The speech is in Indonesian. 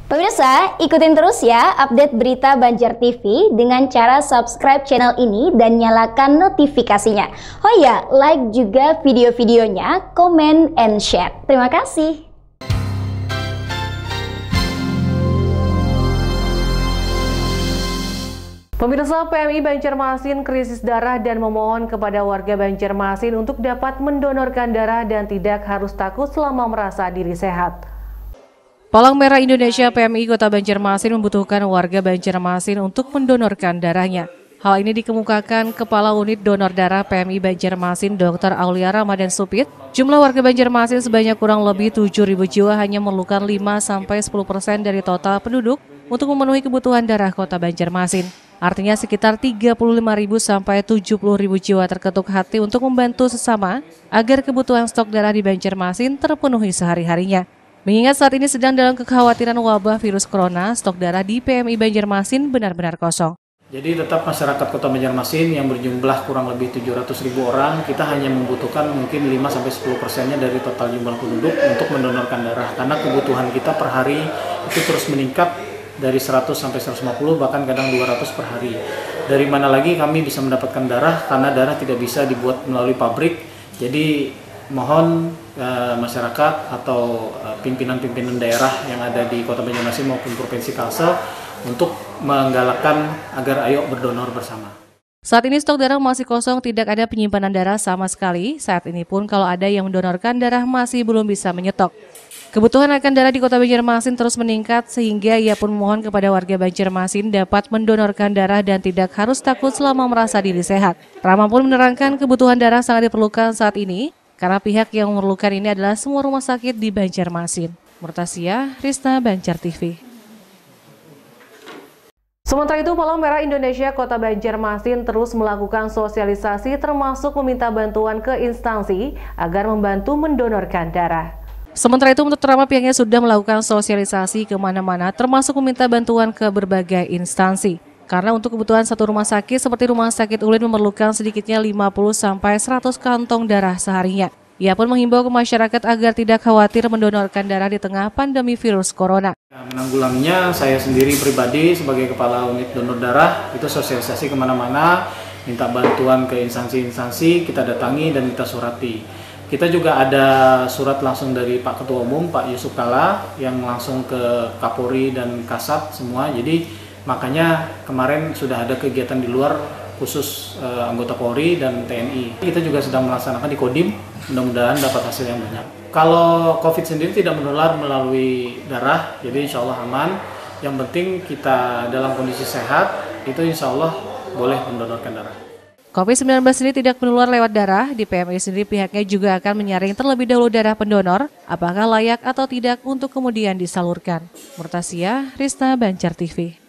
Pemirsa, ikutin terus ya update berita Banjar TV dengan cara subscribe channel ini dan nyalakan notifikasinya. Oh ya, like juga video-videonya, comment and share. Terima kasih. Pemirsa, PMI Banjarmasin krisis darah dan memohon kepada warga Banjarmasin untuk dapat mendonorkan darah dan tidak harus takut selama merasa diri sehat. Palang Merah Indonesia PMI Kota Banjarmasin membutuhkan warga Banjarmasin untuk mendonorkan darahnya. Hal ini dikemukakan Kepala Unit Donor Darah PMI Banjarmasin Dr. Aulia Ramadan Supit. Jumlah warga Banjarmasin sebanyak kurang lebih 7.000 jiwa hanya memerlukan 5-10% dari total penduduk untuk memenuhi kebutuhan darah Kota Banjarmasin. Artinya sekitar 35.000 sampai 70.000 jiwa terketuk hati untuk membantu sesama agar kebutuhan stok darah di Banjarmasin terpenuhi sehari-harinya. Mengingat saat ini sedang dalam kekhawatiran wabah virus corona, stok darah di PMI Banjarmasin benar-benar kosong. Jadi tetap masyarakat Kota Banjarmasin yang berjumlah kurang lebih 700.000 orang, kita hanya membutuhkan mungkin 5-10%-nya dari total jumlah penduduk untuk mendonorkan darah. Karena kebutuhan kita per hari itu terus meningkat dari 100 sampai 150, bahkan kadang 200 per hari. Dari mana lagi kami bisa mendapatkan darah, karena darah tidak bisa dibuat melalui pabrik. Jadi mohon masyarakat atau pimpinan-pimpinan daerah yang ada di Kota Banjarmasin maupun Provinsi Kalsel untuk menggalakkan agar ayo berdonor bersama. Saat ini stok darah masih kosong, tidak ada penyimpanan darah sama sekali. Saat ini pun kalau ada yang mendonorkan darah masih belum bisa menyetok. Kebutuhan akan darah di Kota Banjarmasin terus meningkat sehingga ia pun memohon kepada warga Banjarmasin dapat mendonorkan darah dan tidak harus takut selama merasa diri sehat. Rama pun menerangkan kebutuhan darah sangat diperlukan saat ini karena pihak yang memerlukan ini adalah semua rumah sakit di Banjarmasin. Murtasia, Risna, Banjar TV. Sementara itu, Palang Merah Indonesia Kota Banjarmasin terus melakukan sosialisasi termasuk meminta bantuan ke instansi agar membantu mendonorkan darah. Sementara itu, untuk Rama pihaknya sudah melakukan sosialisasi kemana-mana termasuk meminta bantuan ke berbagai instansi. Karena untuk kebutuhan satu rumah sakit seperti Rumah Sakit Ulin memerlukan sedikitnya 50-100 kantong darah seharinya. Ia pun menghimbau ke masyarakat agar tidak khawatir mendonorkan darah di tengah pandemi virus corona. Menanggulanginya saya sendiri pribadi sebagai Kepala Unit Donor Darah itu sosialisasi kemana-mana, minta bantuan ke instansi-instansi, kita datangi dan kita surati. Kita juga ada surat langsung dari Pak Ketua Umum, Pak Yusuf Kalla, yang langsung ke Kapolri dan Kasat semua. Jadi makanya kemarin sudah ada kegiatan di luar khusus anggota Polri dan TNI. Kita juga sedang melaksanakan di Kodim, mudah-mudahan dapat hasil yang banyak. Kalau COVID sendiri tidak menular melalui darah, jadi insya Allah aman. Yang penting kita dalam kondisi sehat, itu insya Allah boleh mendonorkan darah. COVID-19 ini tidak menular lewat darah. Di PMI sendiri pihaknya juga akan menyaring terlebih dahulu darah pendonor, apakah layak atau tidak untuk kemudian disalurkan. Murtasia, Risna, Banjar TV.